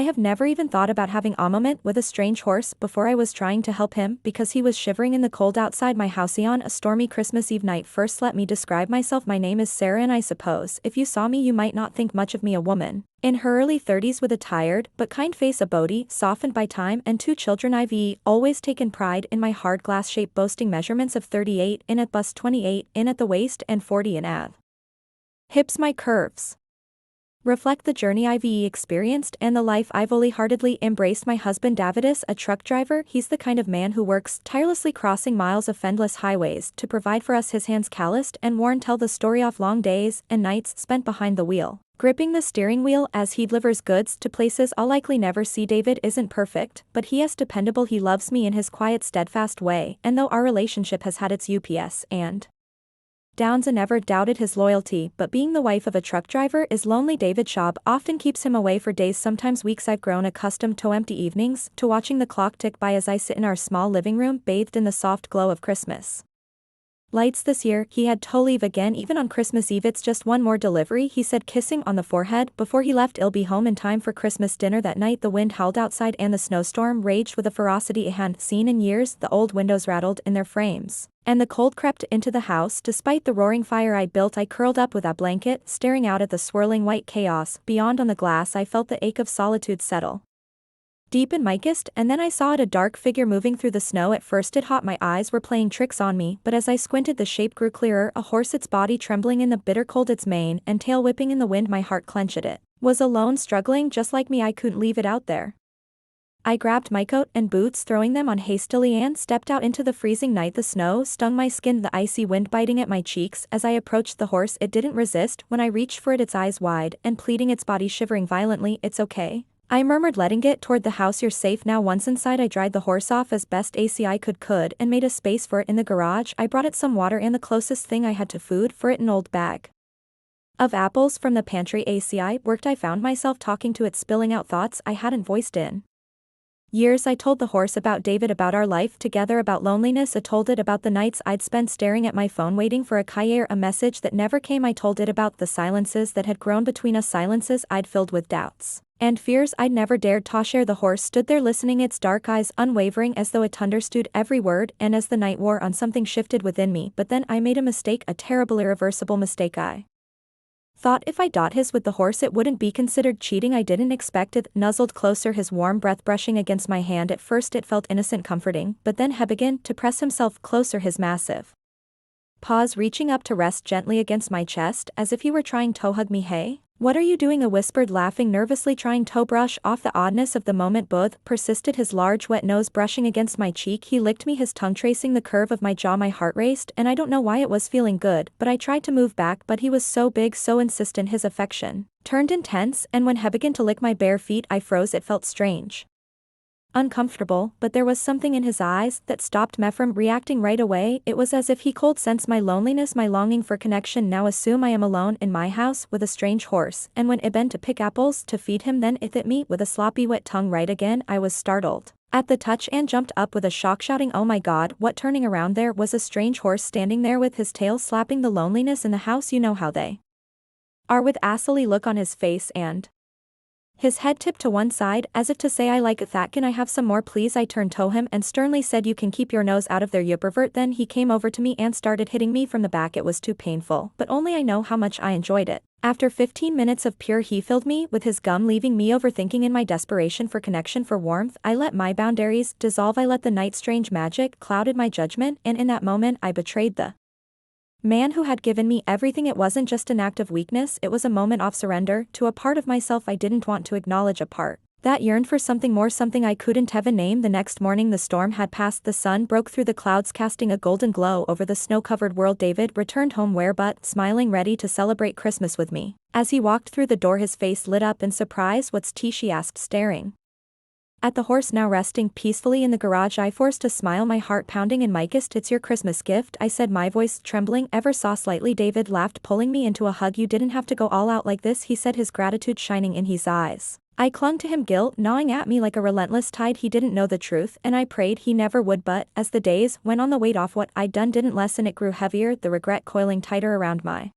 I have never even thought about having a moment with a strange horse before. I was trying to help him because he was shivering in the cold outside my house on a stormy Christmas Eve night. First, let me describe myself. My name is Sarah, and I suppose if you saw me you might not think much of me. A woman in her early 30s with a tired but kind face, a body softened by time, and 2 children. I've always taken pride in my hard glass shape, boasting measurements of 38 in at bust, 28 in at the waist, and 40 in at hips. My curves reflect the journey I've experienced and the life I've wholeheartedly embraced. My husband David is a truck driver. He's the kind of man who works tirelessly, crossing miles of endless highways to provide for us. His hands calloused and worn tell the story of long days and nights spent behind the wheel, gripping the steering wheel as he delivers goods to places I'll likely never see. David isn't perfect, but he is dependable. He loves me in his quiet, steadfast way, and though our relationship has had its ups and downs, I never doubted his loyalty. But being the wife of a truck driver is lonely. David's job often keeps him away for days, sometimes weeks. I've grown accustomed to empty evenings, to watching the clock tick by as I sit in our small living room, bathed in the soft glow of Christmas lights. This year, he had to leave again, even on Christmas Eve. It's just one more delivery, he said, kissing on the forehead before he left. I'll be home in time for Christmas dinner. That night the wind howled outside and the snowstorm raged with a ferocity I hadn't seen in years. The old windows rattled in their frames, and the cold crept into the house. Despite the roaring fire I'd built, I curled up with a blanket, staring out at the swirling white chaos beyond. On the glass I felt the ache of solitude settle deep in my chest, and then I saw it, a dark figure moving through the snow. At first it thought my eyes were playing tricks on me, but as I squinted the shape grew clearer. A horse, its body trembling in the bitter cold, its mane and tail whipping in the wind. My heart clenched. It was alone, struggling just like me. I couldn't leave it out there. I grabbed my coat and boots, throwing them on hastily, and stepped out into the freezing night. The snow stung my skin, the icy wind biting at my cheeks. As I approached the horse, it didn't resist. When I reached for it, its eyes wide and pleading, its body shivering violently. It's okay, I murmured, letting it toward the house. You're safe now. Once inside, I dried the horse off as best I could and made a space for it in the garage. I brought it some water and the closest thing I had to food for it, an old bag of apples from the pantry. I worked. I found myself talking to it, spilling out thoughts I hadn't voiced in years. I told the horse about David, about our life together, about loneliness. I told it about the nights I'd spent staring at my phone waiting for a message that never came. I told it about the silences that had grown between us, silences I'd filled with doubts and fears I'd never dared to share. The horse stood there listening, its dark eyes unwavering as though it understood every word. And as the night wore on, something shifted within me. But then I made a mistake, a terrible, irreversible mistake. I thought if I his with the horse it wouldn't be considered cheating. I didn't expect it. Nuzzled closer, his warm breath brushing against my hand. At first it felt innocent, comforting, but then he began to press himself closer, his massive paws reaching up to rest gently against my chest, as if he were trying to hug me. Hey, what are you doing? I whispered, laughing nervously, trying to brush off the oddness of the moment. Both persisted, his large wet nose brushing against my cheek. He licked me, his tongue tracing the curve of my jaw. My heart raced, and I don't know why it was feeling good, but I tried to move back. But he was so big, so insistent. His affection turned intense, and when he began to lick my bare feet, I froze. It felt strange, uncomfortable, but there was something in his eyes that stopped me from reacting right away. It was as if he could sense my loneliness, my longing for connection. Now assume I am alone in my house with a strange horse, and when it bent to pick apples to feed him, then it hit me with a sloppy wet tongue right again. I was startled at the touch and jumped up with a shock, shouting, oh my God, what? Turning around, there was a strange horse standing there with his tail slapping the loneliness in the house. You know how they are, with a silly look on his face, and his head tipped to one side, as if to say, I like that. Can I have some more, please? I turned to him and sternly said, you can keep your nose out of there, you pervert. Then he came over to me and started hitting me from the back. It was too painful, but only I know how much I enjoyed it. After 15 minutes of pure, he filled me with his gum, leaving me overthinking. In my desperation for connection, for warmth, I let my boundaries dissolve. I let the night's strange magic clouded my judgment, and in that moment I betrayed the man who had given me everything. It wasn't just an act of weakness, it was a moment of surrender to a part of myself I didn't want to acknowledge, a part that yearned for something more, something I couldn't even name. The next morning the storm had passed, the sun broke through the clouds, casting a golden glow over the snow-covered world. David returned home, smiling, ready to celebrate Christmas with me. As he walked through the door, his face lit up in surprise. What's tea? She asked, staring at the horse now resting peacefully in the garage. I forced a smile, my heart pounding in my chest. It's your Christmas gift, I said, my voice trembling ever so slightly. David laughed, pulling me into a hug. You didn't have to go all out like this, he said, his gratitude shining in his eyes. I clung to him, guilt gnawing at me like a relentless tide. He didn't know the truth, and I prayed he never would. But as the days went on, the weight off what I'd done didn't lessen, it grew heavier, the regret coiling tighter around my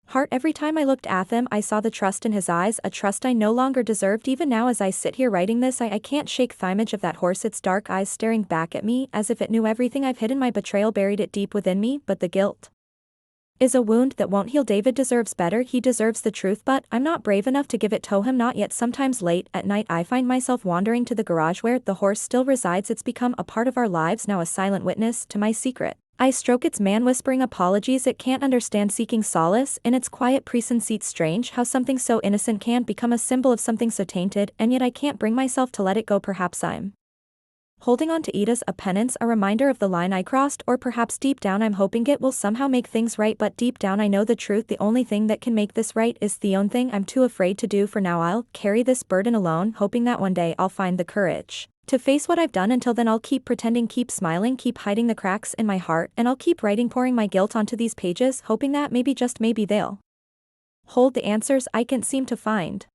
Heart, every time I looked at him I saw the trust in his eyes, a trust I no longer deserved. Even now as I sit here writing this I can't shake the image of that horse, its dark eyes staring back at me as if it knew everything I've hidden. My betrayal buried it deep within me, but the guilt is a wound that won't heal. David deserves better, he deserves the truth, but I'm not brave enough to give it to him, not yet. Sometimes late at night I find myself wandering to the garage where the horse still resides. It's become a part of our lives now, a silent witness to my secret. I stroke its man, whispering apologies it can't understand, seeking solace in its quiet presence. It's strange how something so innocent can become a symbol of something so tainted, and yet I can't bring myself to let it go. Perhaps I'm holding on to it as a penance, a reminder of the line I crossed, or perhaps deep down I'm hoping it will somehow make things right. But deep down I know the truth, the only thing that can make this right is the own thing I'm too afraid to do. For now I'll carry this burden alone, hoping that one day I'll find the courage to face what I've done. Until then I'll keep pretending, keep smiling, keep hiding the cracks in my heart, and I'll keep writing, pouring my guilt onto these pages, hoping that maybe, just maybe, they'll hold the answers I can't seem to find.